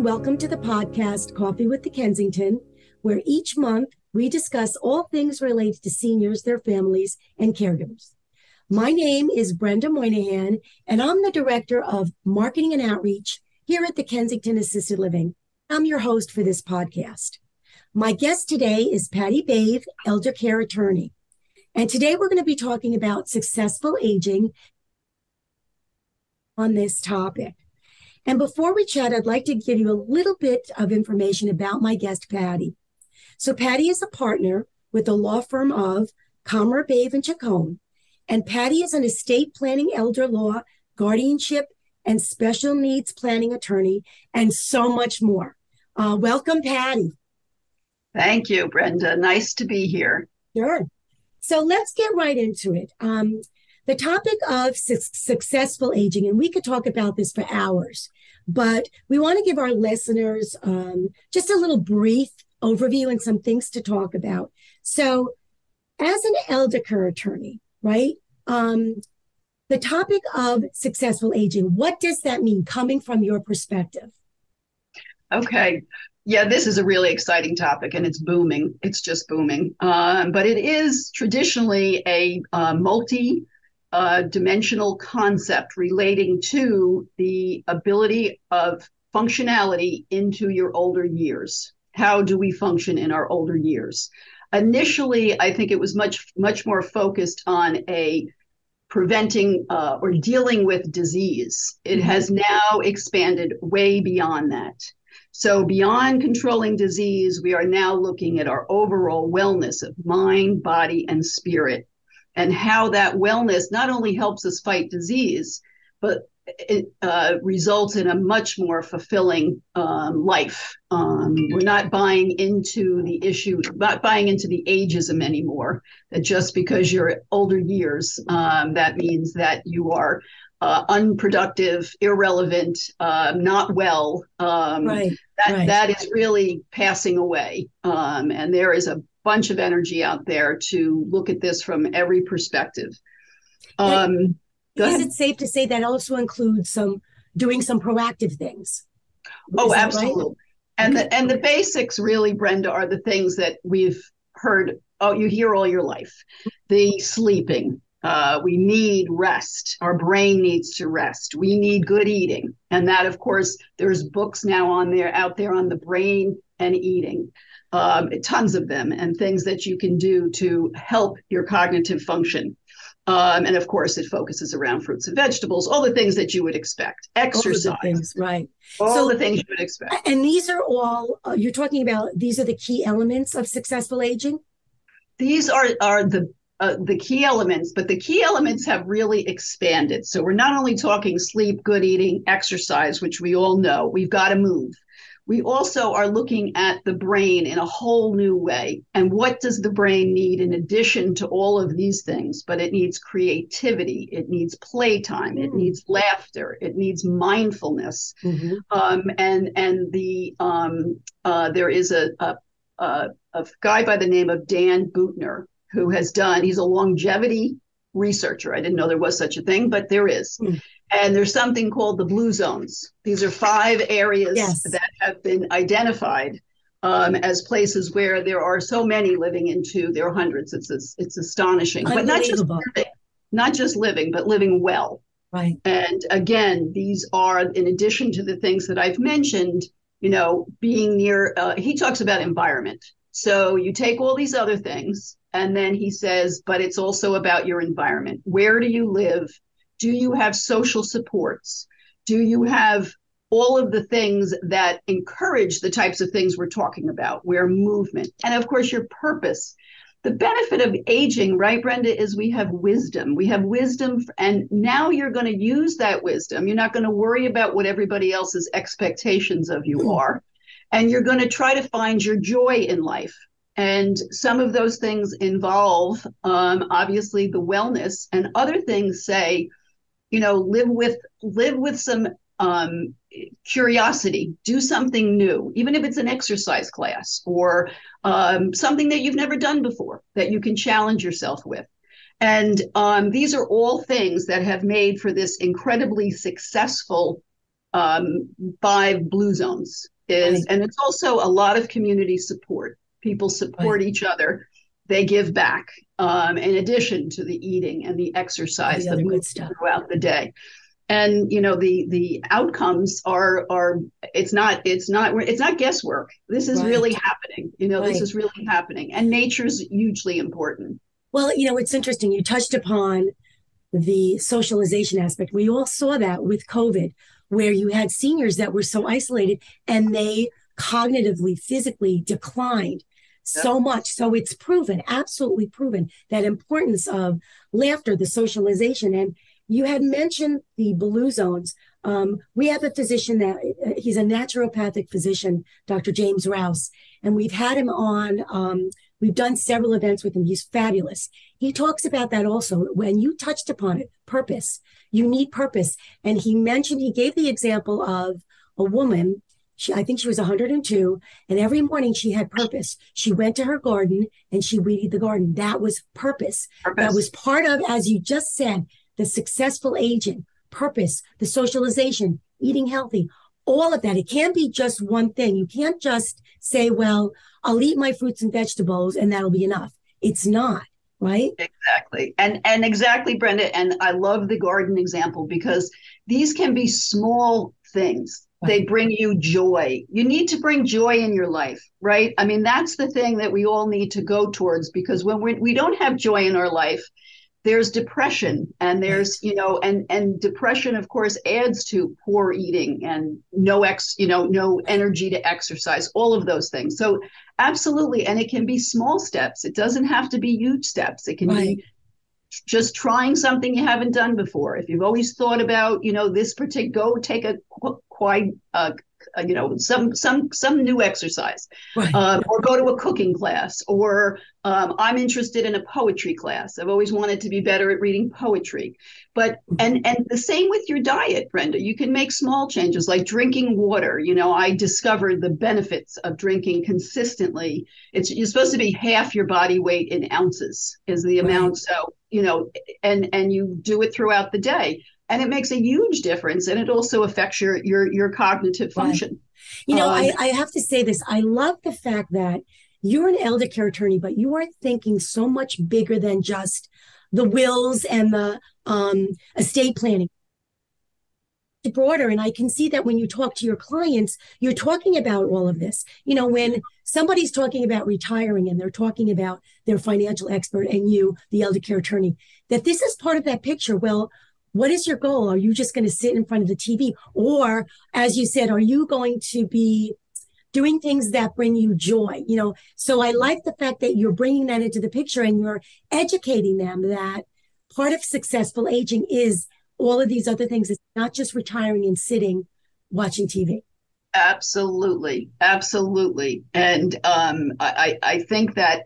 welcome to the podcast, Coffee with the Kensington, where each month we discuss all things related to seniors, their families, and caregivers. My name is Brenda Moynihan, and I'm the Director of Marketing and Outreach here at the Kensington Assisted Living. I'm your host for this podcast. My guest today is Patti Dave, Elder Care Attorney. And today we're going to be talking about successful aging on this topic. And before we chat, I'd like to give you a little bit of information about my guest, Patti. So Patti is a partner with the law firm of Commer, Bave, and Chacon. And Patti is an estate planning, elder law, guardianship, and special needs planning attorney, and so much more. Welcome, Patti. Thank you, Brenda. Nice to be here. Sure. So let's get right into it. The topic of successful aging, and we could talk about this for hours, but we want to give our listeners just a little brief overview and some things to talk about. So as an elder care attorney, right, the topic of successful aging, what does that mean coming from your perspective? Okay. Yeah, this is a really exciting topic and it's booming. It's just booming. But it is traditionally a multi-dimensional concept relating to the ability of functionality into your older years. How do we function in our older years? Initially, I think it was much more focused on preventing or dealing with disease. It has now expanded way beyond that. So beyond controlling disease, we are now looking at our overall wellness of mind, body, and spirit, and how that wellness not only helps us fight disease, but it results in a much more fulfilling life. We're not buying into the ageism anymore, that just because you're older years, that means that you are unproductive, irrelevant, not well. That is really passing away. And there is a bunch of energy out there to look at this from every perspective. Is it safe to say that also includes doing some proactive things? Oh, absolutely. Right? And the basics really, Brenda, are the things that we've heard. Oh, you hear all your life. The sleeping. We need rest. Our brain needs to rest. We need good eating. And that, of course, there's books now out there on the brain and eating. Tons of them, and things that you can do to help your cognitive function. And of course, it focuses around fruits and vegetables, all the things that you would expect. Exercise. All the things, right. All the things you would expect. And these are all, you're talking about, these are the key elements of successful aging? These are the key elements, but the key elements have really expanded. So we're not only talking sleep, good eating, exercise, which we all know, we've got to move. We also are looking at the brain in a whole new way. And what does the brain need in addition to all of these things? But it needs creativity. It needs playtime. It needs laughter. It needs mindfulness. And there is a guy by the name of Dan Buettner who he's a longevity researcher. I didn't know there was such a thing, but there is. And there's something called the blue zones. These are 5 areas that have been identified as places where there are so many living into their hundreds. It's astonishing. But not just living, but living well. Right. And again, these are, in addition to the things that I've mentioned, being near, he talks about environment. So you take all these other things, and then he says, but it's also about your environment. Where do you live? Do you have social supports? Do you have all of the things that encourage the types of things we're talking about, where movement, and of course, your purpose. The benefit of aging, right, Brenda, is we have wisdom. We have wisdom, and now you're going to use that wisdom. You're not going to worry about what everybody else's expectations of you are, and you're going to try to find your joy in life. And some of those things involve, obviously, the wellness, and other things say, live with some curiosity, do something new, even if it's an exercise class or something that you've never done before that you can challenge yourself with. And these are all things that have made for this incredibly successful 5 blue zones. is, Right. and it's also a lot of community support. People support Right. each other. They give back, in addition to the eating and the All exercise, the the other good movement stuff. throughout the day. And the outcomes are it's not guesswork. This is really Right. happening. This Right. is really happening, and nature's hugely important. Well, it's interesting. You touched upon the socialization aspect. We all saw that with COVID, where you had seniors that were so isolated and they cognitively, physically declined Yep. so much. So it's proven, absolutely proven, that importance of laughter, the socialization. And you had mentioned the blue zones. We have a physician that he's a naturopathic physician, Dr. James Rouse, and we've had him on. We've done several events with him. He's fabulous. He talks about that also. When you touched upon it, purpose, you need purpose. And he gave the example of a woman. I think she was 102, and every morning she had purpose. She went to her garden and she weeded the garden. That was purpose. That was Purpose. part of, as you just said, the successful aging, purpose, the socialization, eating healthy, all of that. It can't be just one thing. You can't just say, well, I'll eat my fruits and vegetables and that'll be enough. It's not, right? Exactly. And exactly, Brenda. And I love the garden example because these can be small things. They Right. bring you joy. You need to bring joy in your life, right? I mean, that's the thing that we all need to go towards, because when we don't have joy in our life, there's depression, and Right. and depression, of course, adds to poor eating and no energy to exercise, all of those things. So absolutely. And it can be small steps. It doesn't have to be huge steps. It can Right. be just trying something you haven't done before. If you've always thought about, this particular, go take a quite, some new exercise, Right. or go to a cooking class, or I'm interested in a poetry class. I've always wanted to be better at reading poetry. But and the same with your diet, Brenda. You can make small changes like drinking water. I discovered the benefits of drinking consistently. You're supposed to be half your body weight in ounces is the Right. amount. So, and you do it throughout the day, and it makes a huge difference, and it also affects your cognitive Right. function. I, um, I have to say this. I love the fact that you're an elder care attorney, but you are thinking so much bigger than just the wills and the estate planning. Broader. And I can see that when you talk to your clients, you're talking about all of this. When somebody's talking about retiring and they're talking about their financial expert and you, the elder care attorney, that this is part of that picture. Well, what is your goal? Are you just going to sit in front of the TV? Or, as you said, are you going to be doing things that bring you joy? So I like the fact that you're bringing that into the picture and you're educating them that part of successful aging is all of these other things. It's not just retiring and sitting watching TV. Absolutely, absolutely. And I think that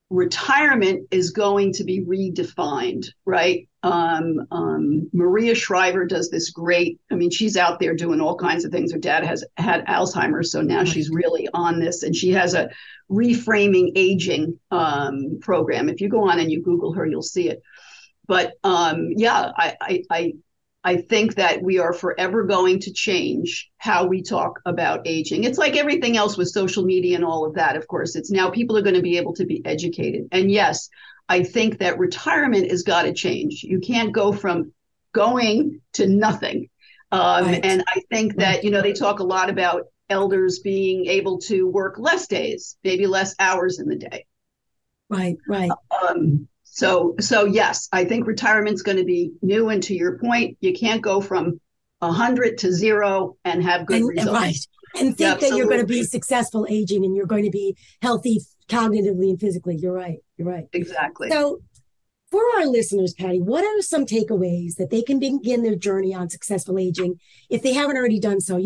retirement is going to be redefined, right? Maria Shriver does this great. I mean, she's out there doing all kinds of things. Her dad has had Alzheimer's, so now she's Right. really on this, and she has a reframing aging program. If you go on and you Google her, you'll see it. But yeah, I think that we are forever going to change how we talk about aging. It's like everything else with social media and all of that. Of course, it's now people are going to be able to be educated. And yes, I think that retirement has got to change. You can't go from going to nothing. Right. And I think Right. that, they talk a lot about elders being able to work less days, maybe less hours in the day. Right. Right. So yes, I think retirement's going to be new. And to your point, you can't go from 100 to zero and have good And right. results. And Yeah, think that you're going to be absolutely. successful aging and you're going to be healthy cognitively and physically. You're right. You're right. Exactly. So for our listeners, Patti, what are some takeaways that they can begin their journey on successful aging if they haven't already done so?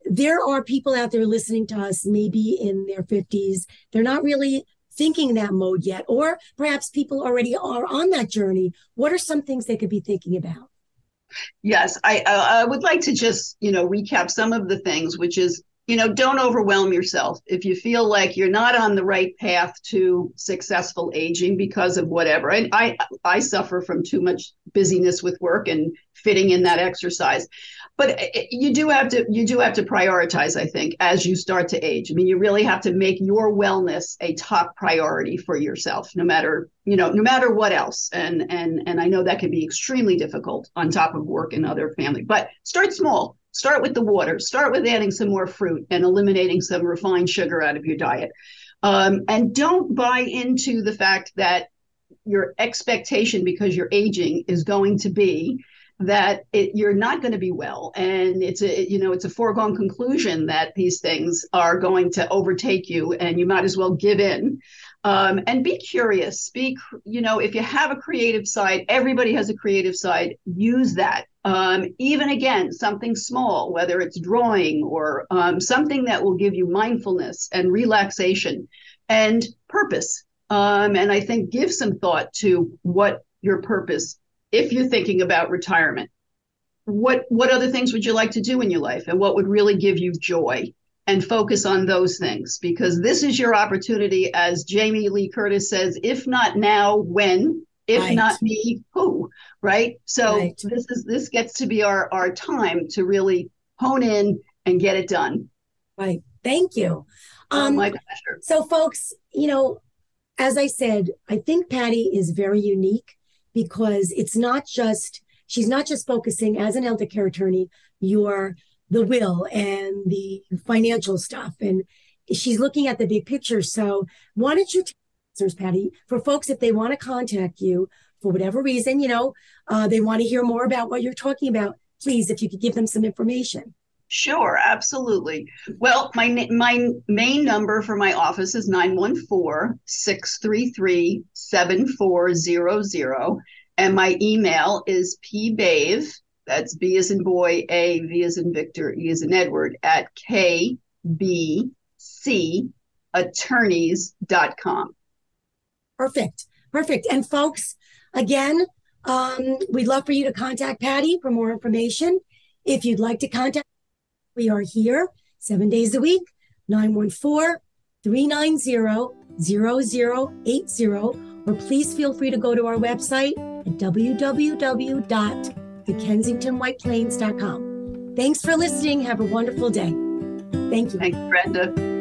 There are people out there listening to us, maybe in their 50s. They're not really thinking that mode yet, or perhaps people already are on that journey. What are some things they could be thinking about? Yes, I would like to just recap some of the things, which is don't overwhelm yourself. If you feel like you're not on the right path to successful aging because of whatever, and I suffer from too much busyness with work and fitting in that exercise. But you do have to prioritize, I think, as you start to age. I mean, you really have to make your wellness a top priority for yourself, no matter what else. And I know that can be extremely difficult on top of work and other family. But start small. Start with the water. Start with adding some more fruit and eliminating some refined sugar out of your diet. And don't buy into the fact that your expectation, because you're aging, is going to be that you're not going to be well, and it's a foregone conclusion that these things are going to overtake you, and you might as well give in. And be curious. If you have a creative side, everybody has a creative side. Use that. Even again, something small, whether it's drawing or something that will give you mindfulness and relaxation and purpose. And I think give some thought to what your purpose, if you're thinking about retirement, what other things would you like to do in your life, and what would really give you joy? And focus on those things, because this is your opportunity. As Jamie Lee Curtis says, if not now, when? If Right. not me, who? Right? So Right. this gets to be our time to really hone in and get it done. Right. Thank you. My pleasure. So folks, as I said, I think Patti is very unique because she's not just focusing as an elder care attorney, the will and the financial stuff, and she's looking at the big picture. So why don't you tell us, Patti, for folks, if they want to contact you for whatever reason, they want to hear more about what you're talking about, please, if you could give them some information. Sure, absolutely. Well, my main number for my office is 914-633-7400. And my email is pbave, that's B as in boy, A, V as in Victor, E as in Edward, at kbcattorneys.com. Perfect. And folks, again, we'd love for you to contact Patti for more information. If you'd like to contact, we are here 7 days a week, 914-390-0080, or please feel free to go to our website at www.thekensingtonwhiteplains.com. Thanks for listening. Have a wonderful day. Thank you. Thanks, Brenda.